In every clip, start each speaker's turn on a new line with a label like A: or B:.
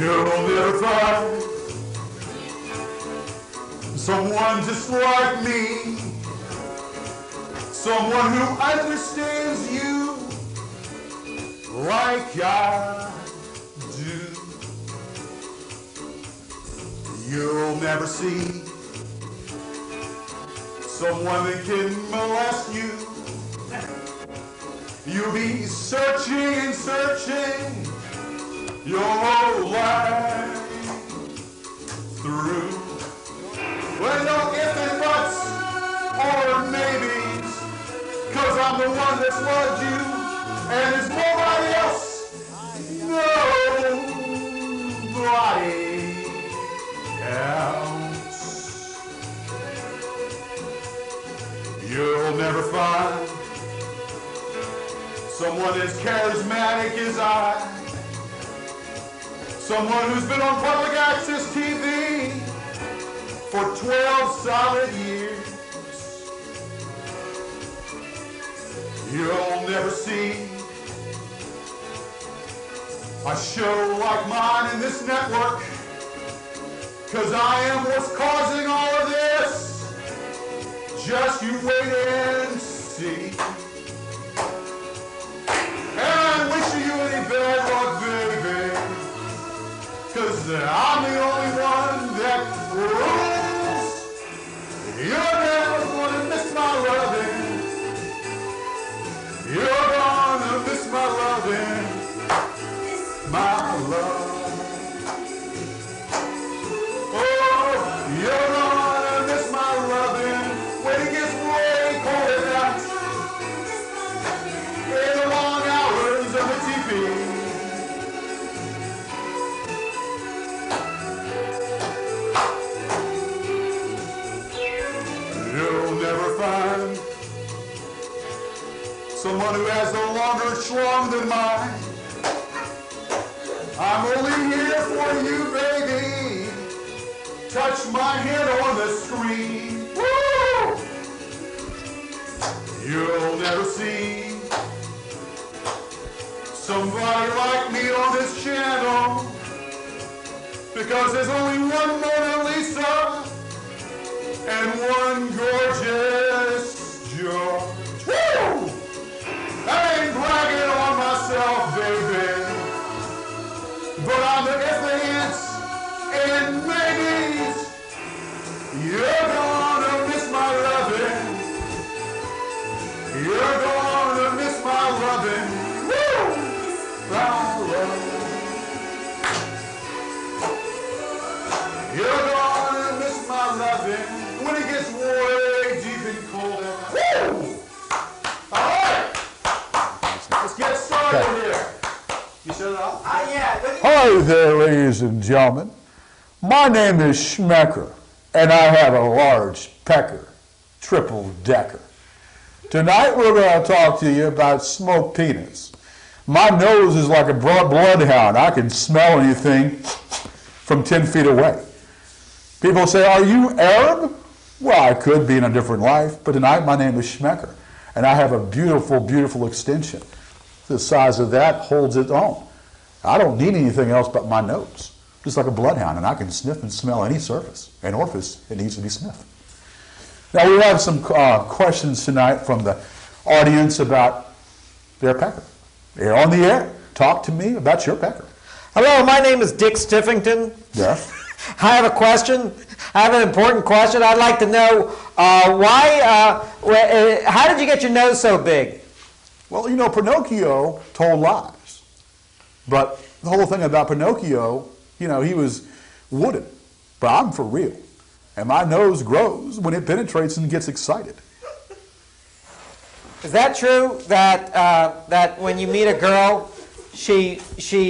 A: You'll never find someone just like me, someone who understands you like I do. You'll never see someone that can molest you. You'll be searching and searching your whole life through. Well, no ifs and buts or maybes, 'cause I'm the one that's loved you, and there's nobody else, nobody else. You'll never find someone as charismatic as I, someone who's been on public access TV for 12 solid years. You'll never see a show like mine in this network, 'cause I am what's causing all of this. Just you wait and see. And I wish you any bad luck, baby, 'cause I'm the only one that rules. You're never gonna miss my loving. You're gonna miss my loving, my love. Oh, you're gonna miss my loving when it gets way cold at night, in the long hours of the TV. You'll never find someone who has a longer schlong than mine. I'm only here for you, baby. Touch my hand on the screen. Woo! You'll never see somebody like me on this channel, because there's only one Mona Lisa and one gorgeous George. Woo! I ain't bragging on myself, baby, but I'm the ifs, ands, and maybes. You're gonna miss my loving. You're gonna miss my loving. Woo! My love. You're gonna miss my loving when it gets way deep and cold. Woo! All right. Let's get started here. You shut it off? Yeah.
B: Hi there, ladies and gentlemen. My name is Schmecker, and I have a large pecker, triple decker. Tonight we're going to talk to you about smoked peanuts. My nose is like a bloodhound. I can smell anything from 10 feet away. People say, "Are you Arab?" Well, I could be in a different life, but tonight my name is Schmecker, and I have a beautiful, beautiful extension. The size of that holds its own. I don't need anything else but my nose, just like a bloodhound, and I can sniff and smell any surface and orifice it needs to be sniffed. Now, we have some questions tonight from the audience about their pecker. You're on the air. Talk to me about your pecker.
C: Hello, my name is Dick Stiffington.
B: Yes?
C: I have a question. I have an important question. I'd like to know how did you get your nose so big?
B: Well, you know, Pinocchio told lies. But the whole thing about Pinocchio, you know, he was wooden. But I'm for real. And my nose grows when it penetrates and gets excited.
C: Is that true that that when you meet a girl, she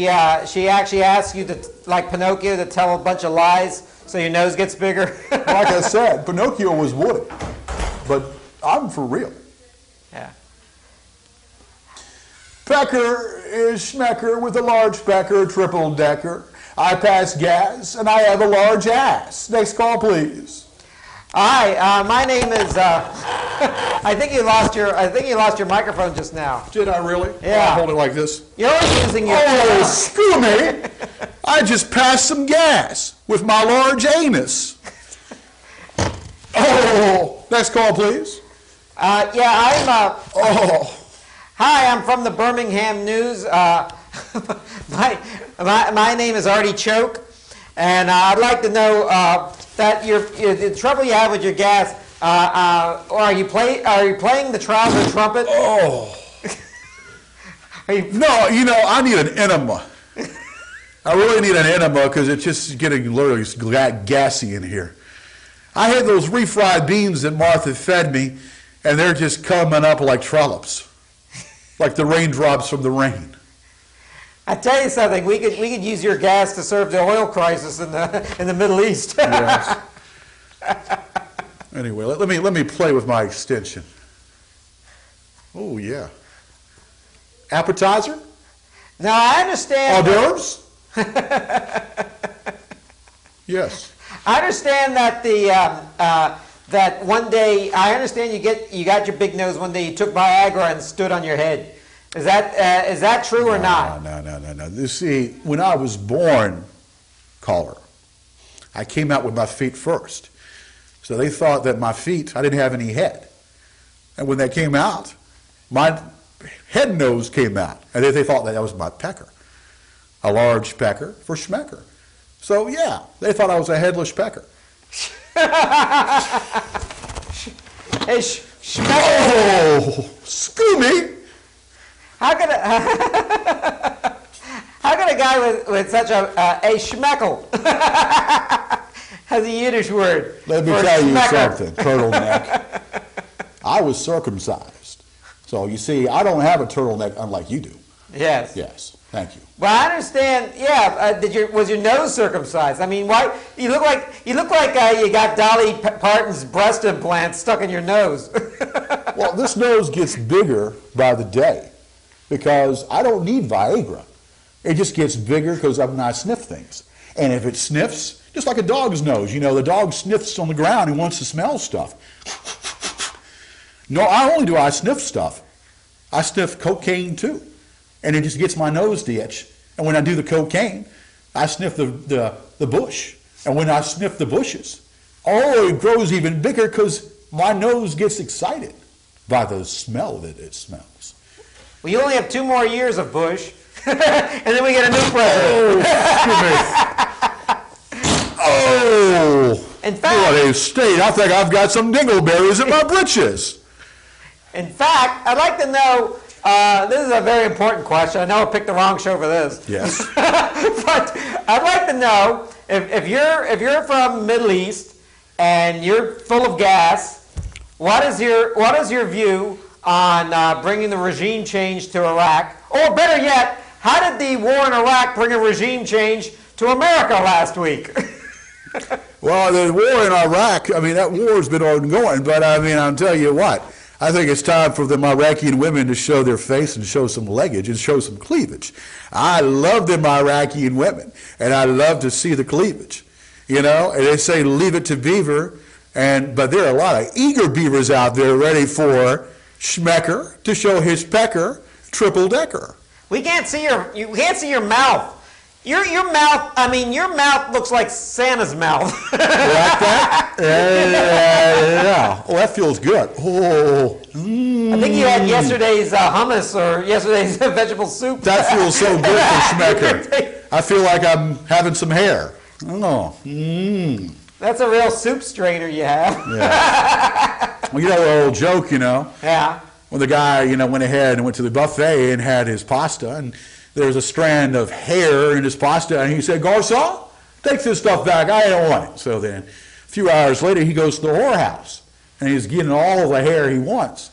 C: actually asks you to, like Pinocchio, to tell a bunch of lies so your nose gets bigger?
B: Like I said, Pinocchio was wooden. But I'm for real.
C: Yeah.
B: Pecker is Schmecker with a large pecker, triple decker. I pass gas and I have a large ass. Next call, please.
C: Hi, my name is. I think you lost your microphone just now.
B: Did I really?
C: Yeah.
B: I'll hold it like this.
C: You're always using your.
B: Oh, screw me! I just passed some gas with my large anus. Oh, next call, please.
C: Yeah,
B: Oh,
C: hi, I'm from the Birmingham News. My name is Artie Choke, and I'd like to know that the trouble you have with your gas. Are you playing the trouser trumpet?
B: oh.
C: Are you,
B: No, I need an enema. I really need an enema because it's just getting literally gassy in here. I had those refried beans that Martha fed me, and they're just coming up like trollops, like the raindrops from the rain.
C: I tell you something. We could use your gas to serve the oil crisis in the Middle East.
B: Yes. Anyway, let me play with my extension. Oh yeah. Appetizer?
C: Now I understand.
B: Hors d'oeuvres? Yes.
C: I understand that that one day I understand you got your big nose one day. You took Viagra and stood on your head. Is that true or not?
B: No. You see, when I was born, caller, I came out with my feet first. So they thought that my feet, I didn't have any head. And when they came out, my head nose came out. And they thought that was my pecker. A large pecker for schmecker. So yeah, they thought I was a headless pecker.
C: Hey,
B: Oh, Scooby!
C: how could a guy with such a schmeckle has a Yiddish word?
B: Let me
C: for
B: tell you
C: schmecker?
B: something, turtleneck. I was circumcised. So you see, I don't have a turtleneck unlike you do.
C: Yes.
B: Yes, thank you.
C: Well, I understand. Yeah, was your nose circumcised? I mean, why you look like you got Dolly Parton's breast implant stuck in your nose.
B: Well, this nose gets bigger by the day because I don't need Viagra. It just gets bigger because when I sniff things. And if it sniffs, just like a dog's nose, the dog sniffs on the ground and wants to smell stuff. No, not only do I sniff stuff, I sniff cocaine too. And it just gets my nose to itch. And when I do the cocaine, I sniff the bush. And when I sniff the bushes, it grows even bigger because my nose gets excited by the smell that it smells.
C: Well, you only have 2 more years of Bush, and then we get a new president. In fact,
B: what a state. I think I've got some dingleberries in my britches.
C: In fact, I'd like to know, this is a very important question. I know I picked the wrong show for this.
B: Yes.
C: But I'd like to know, if you're from Middle East and you're full of gas, what is your view on bringing the regime change to Iraq? Or better yet, how did the war in Iraq bring a regime change to America last week?
B: Well, the war in Iraq, that war's been ongoing, but I'll tell you what, I think it's time for them Iraqi women to show their face and show some leggage and show some cleavage. I love them Iraqi women, and I love to see the cleavage. And they say leave it to Beaver, but there are a lot of eager beavers out there ready for Schmecker to show his pecker triple decker.
C: We can't see you can't see your mouth. Your mouth, your mouth looks like Santa's mouth.
B: Like that? Yeah. Oh, that feels good. Oh.
C: I think you had yesterday's hummus or yesterday's vegetable soup.
B: That feels so good for Schmecker. I feel like I'm having some hair. Oh.
C: That's a real soup strainer you have.
B: Yeah. Well, the old joke,
C: Yeah.
B: when the guy, went ahead and went to the buffet and had his pasta, and there was a strand of hair in his pasta, and he said, "Garçon, take this stuff back. I don't want it." So then, a few hours later, he goes to the whorehouse, and he's getting all of the hair he wants.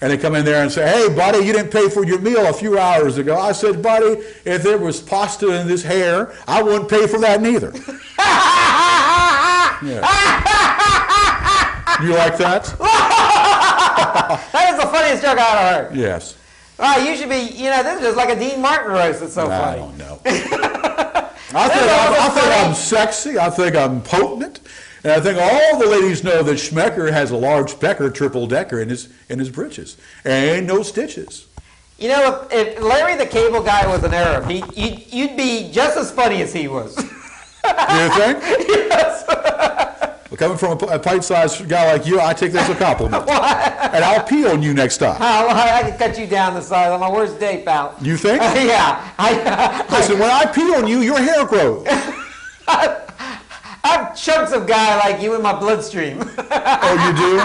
B: And they come in there and say, "Hey, buddy, you didn't pay for your meal a few hours ago." I said, "Buddy, if there was pasta in this hair, I wouldn't pay for that neither." Yeah. You like that?
C: That is the funniest joke I've ever heard.
B: Yes.
C: You should be, this is like a Dean Martin roast. It's so
B: I
C: funny.
B: don't know. I think I'm sexy. I think I'm potent. And I think all the ladies know that Schmecker has a large pecker, triple decker in his britches. And ain't no stitches.
C: You know, if Larry the Cable Guy was an Arab, you'd be just as funny as he was.
B: Do you think?
C: Yes.
B: Well, coming from a pint-sized guy like you, I take that as a compliment. And I'll pee on you next time.
C: I can cut you down the side on my worst day, pal.
B: You think?
C: Yeah.
B: Listen, when I pee on you, your hair grows.
C: I have chunks of guy like you in my bloodstream.
B: Oh, you do?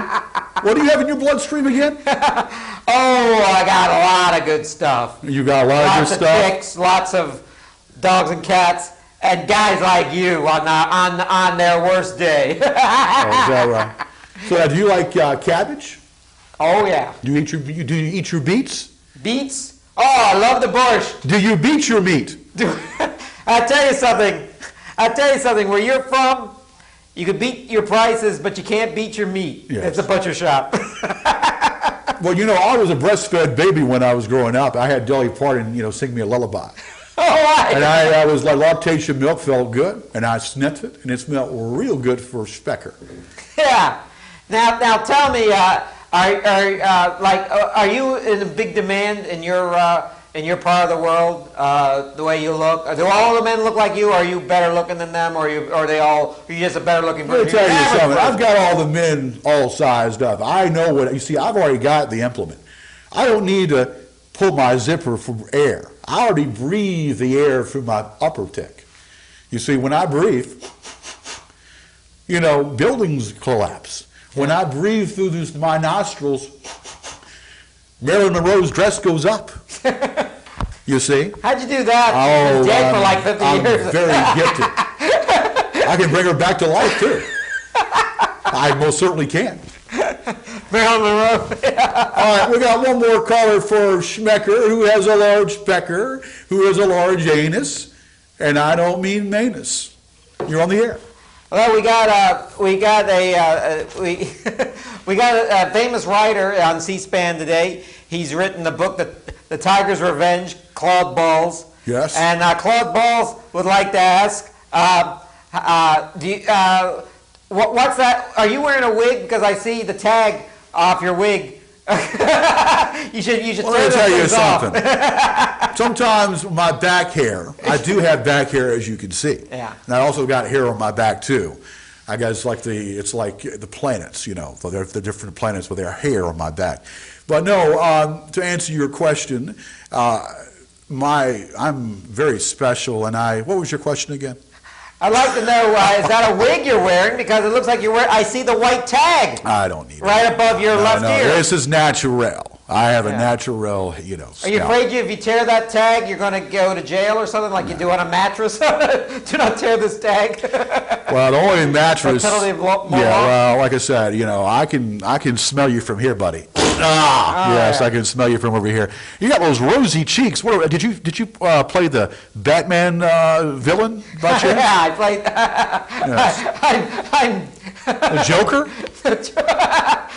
B: What do you have in your bloodstream again?
C: Oh, I got a lot of good stuff.
B: You got a lot of good stuff?
C: Lots of chicks, lots of dogs and cats, and guys like you on their worst day.
B: Oh, is that right? So do you like cabbage?
C: Oh, yeah.
B: Do you eat your beets?
C: Beets? Oh, I love the borscht.
B: Do you beat your meat?
C: I'll tell you something. Where you're from, you can beat your prices, but you can't beat your meat.
B: Yes.
C: It's a butcher shop.
B: Well, you know, I was a breastfed baby when I was growing up. I had Dolly Parton, sing me a lullaby.
C: Oh,
B: And I was like, lactation milk felt good, and I sniffed it, and it smelled real good for Specker.
C: Yeah. Now tell me, are you in a big demand in your part of the world? The way you look, do all the men look like you? Or are you better looking than them, or are you just a better looking person?
B: Let me tell you something. I've got all the men all sized up. I know what you see. I've already got the implement. I don't need to pull my zipper for air. I already breathe the air through my upper tick. You see, when I breathe, buildings collapse. When I breathe through my nostrils, Marilyn Monroe's dress goes up. You see?
C: How'd you do that?
B: Oh,
C: Been dead for like 50 years.
B: I'm very gifted. I can bring her back to life, too. I most certainly can.
C: Marilyn Monroe.
B: All right, we got one more caller for Schmecker, who has a large pecker, who has a large anus, and I don't mean manus. You're on the air.
C: Well, we got a famous writer on C-SPAN today. He's written the book, The Tiger's Revenge, Claude Balls.
B: Yes.
C: And Claude Balls would like to ask, what's that? Are you wearing a wig? Because I see the tag off your wig. you should
B: Let me tell you something. Sometimes my back hair, I do have back hair, as you can see.
C: Yeah.
B: And I also got hair on my back too. I guess it's like the planets, they're the different planets with their hair on my back. But no, to answer your question, I'm very special, and what was your question again?
C: I'd like to know, is that a wig you're wearing? Because it looks like you're wearing, I see the white tag.
B: I don't need
C: right above your left ear.
B: This is natural. I have a natural,
C: Are you afraid if you tear that tag, you're going to go to jail or something like you do on a mattress? Do not tear this tag.
B: Well, the only mattress.
C: Well,
B: like I said, I can smell you from here, buddy. Yes, yeah. I can smell you from over here. You got those rosy cheeks. Did you play the Batman villain by chance?
C: Yeah, I played.
B: Yes.
C: I'm
B: the Joker.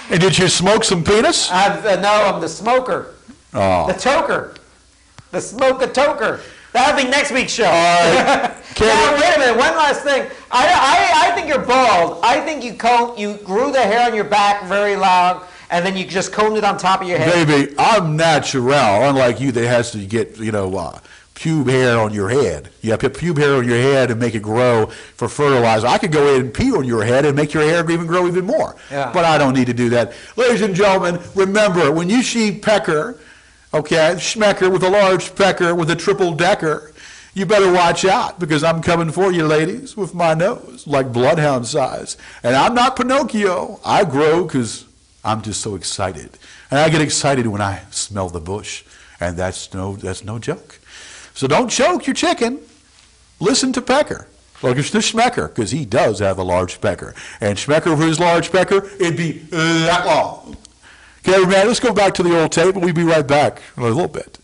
B: And did you smoke some penis?
C: No, I'm the smoker.
B: Oh.
C: The toker. The smoke-a-toker. That'll be next week's show.
B: Now,
C: wait a minute. One last thing. I think you're bald. I think you grew the hair on your back very long, and then you just combed it on top of your head.
B: Baby, I'm natural. Unlike you, that has to get pube hair on your head. You have to put pube hair on your head and make it grow for fertilizer. I could go ahead and pee on your head and make your hair even grow even more.
C: Yeah.
B: But I don't need to do that. Ladies and gentlemen, remember, when you see Pecker, Schmecker with a large pecker with a triple decker, you better watch out, because I'm coming for you, ladies, with my nose, like bloodhound size. And I'm not Pinocchio. I grow because I'm just so excited. And I get excited when I smell the bush. And that's no joke. So don't choke your chicken. Listen to Pecker. Look at Schmecker, because he does have a large pecker. And Schmecker with his large pecker, it'd be that long. Okay, man, let's go back to the old tape, and we'll be right back in a little bit.